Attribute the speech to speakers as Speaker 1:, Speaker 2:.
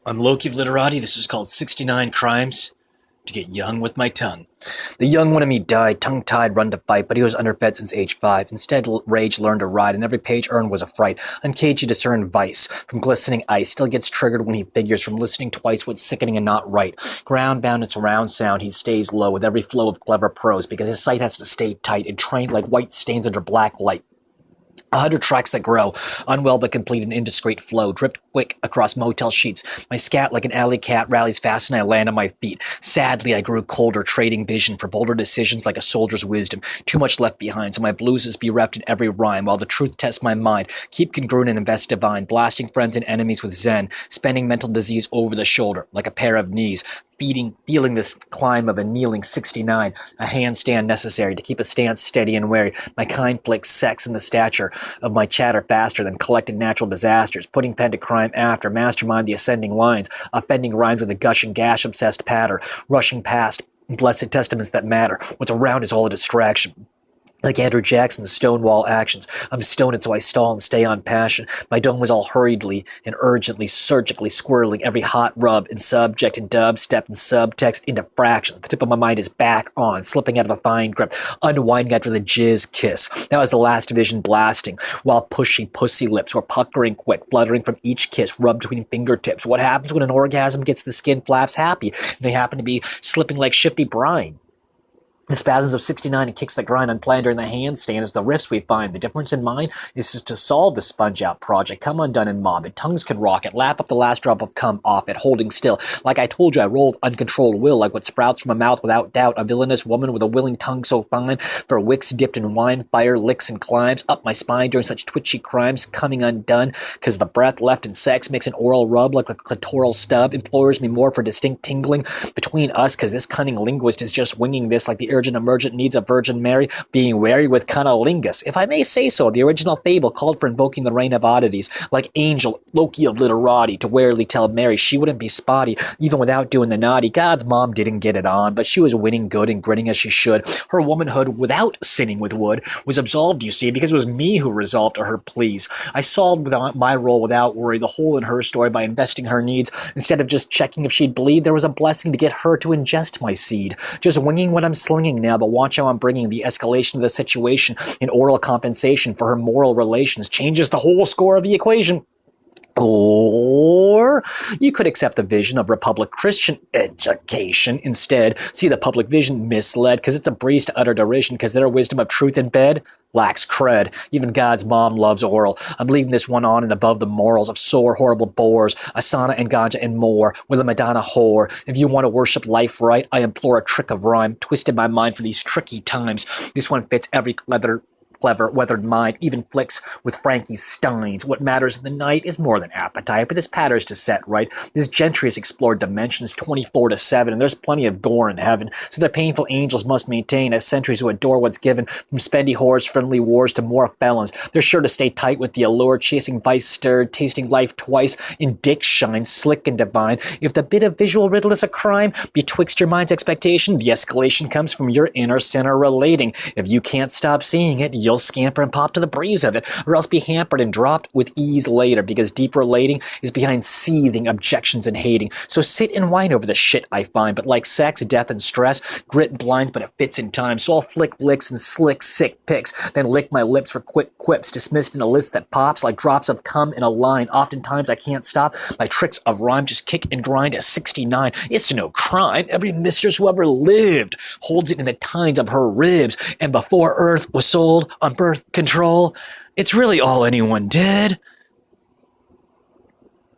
Speaker 1: I'm Loki of Literati. This is called 69 Crimes to Get Young with My Tongue. The young one of me died, tongue-tied, run to fight, but he was underfed since age 5. Instead, rage learned to ride, and every page earned was a fright. Uncaged, he discerned vice from glistening ice. Still gets triggered when he figures from listening twice what's sickening and not right. Ground-bound in surround sound, he stays low with every flow of clever prose, because his sight has to stay tight and trained like white stains under black light. 100 tracks that grow, unwell but complete an indiscreet flow, dripped quick across motel sheets. My scat like an alley cat rallies fast and I land on my feet. Sadly, I grew colder, trading vision for bolder decisions like a soldier's wisdom. Too much left behind, so my blues is bereft in every rhyme, while the truth tests my mind. Keep congruent and invest divine, blasting friends and enemies with zen, spending mental disease over the shoulder like a pair of knees. Feeling this climb of a kneeling 69, a handstand necessary to keep a stance steady and wary. My kind flicks sex in the stature of my chatter faster than collected natural disasters, putting pen to crime after, mastermind the ascending lines, offending rhymes with a gushing gash-obsessed patter, rushing past blessed testaments that matter. What's around is all a distraction. Like Andrew Jackson's Stonewall actions, I'm stoned so I stall and stay on passion. My dome was all hurriedly and urgently, surgically squirreling every hot rub and subject and dubstep and subtext into fractions. The tip of my mind is back on, slipping out of a fine grip, unwinding after the jizz kiss. That was the last division blasting, while pushy pussy lips were puckering quick, fluttering from each kiss, rubbed between fingertips. What happens when an orgasm gets the skin flaps happy? They happen to be slipping like shifty brine. The spasms of 69 and kicks that grind unplanned during the handstand is the riffs we find. The difference in mine is to solve the sponge-out project. Come undone and mob it. Tongues can rock it. Lap up the last drop of cum off it, holding still. Like I told you, I roll with uncontrolled will, like what sprouts from a mouth without doubt. A villainous woman with a willing tongue so fine, for wicks dipped in wine, fire licks and climbs up my spine during such twitchy crimes, coming undone, because the breath left in sex makes an oral rub like a clitoral stub, implores me more for distinct tingling between us, because this cunning linguist is just winging this like the urgent emergent needs of Virgin Mary, being wary with cunnilingus. If I may say so, the original fable called for invoking the reign of oddities, like Angel, Loki of Literati, to warily tell Mary she wouldn't be spotty, even without doing the naughty. God's mom didn't get it on, but she was winning good and grinning as she should. Her womanhood, without sinning with wood, was absolved, you see, because it was me who resolved to her pleas. I solved without my role without worry the hole in her story by investing her needs. Instead of just checking if she'd bleed, there was a blessing to get her to ingest my seed. Just winging what I'm slinging now, but watch how I'm bringing the escalation of the situation in oral compensation for her moral relations. Changes the whole score of the equation. Or you could accept the vision of Republic Christian education instead. See the public vision misled because it's a breeze to utter derision because their wisdom of truth in bed lacks cred. Even God's mom loves oral. I'm leaving this one on and above the morals of sore, horrible bores, asana and ganja and more, with a Madonna whore. If you want to worship life right, I implore a trick of rhyme, twisted my mind for these tricky times. This one fits every clever, weathered mind, even flicks with Frankie Steins. What matters in the night is more than appetite, but this patterns to set right. This gentry has explored dimensions 24/7, and there's plenty of gore in heaven, so the painful angels must maintain, as sentries who adore what's given, from spendy whores, friendly wars, to more felons. They're sure to stay tight with the allure, chasing vice stirred, tasting life twice, in dick shine, slick and divine. If the bit of visual riddle is a crime, betwixt your mind's expectation, the escalation comes from your inner center relating. If you can't stop seeing it, you'll scamper and pop to the breeze of it, or else be hampered and dropped with ease later, because deep relating is behind seething objections and hating. So sit and whine over the shit I find, but like sex, death, and stress, grit blinds, but it fits in time. So I'll flick licks and slick sick pics, then lick my lips for quick quips, dismissed in a list that pops like drops of cum in a line. Oftentimes I can't stop. My tricks of rhyme just kick and grind at 69. It's no crime. Every mistress who ever lived holds it in the tines of her ribs, and before Earth was sold on birth control, it's really all anyone did.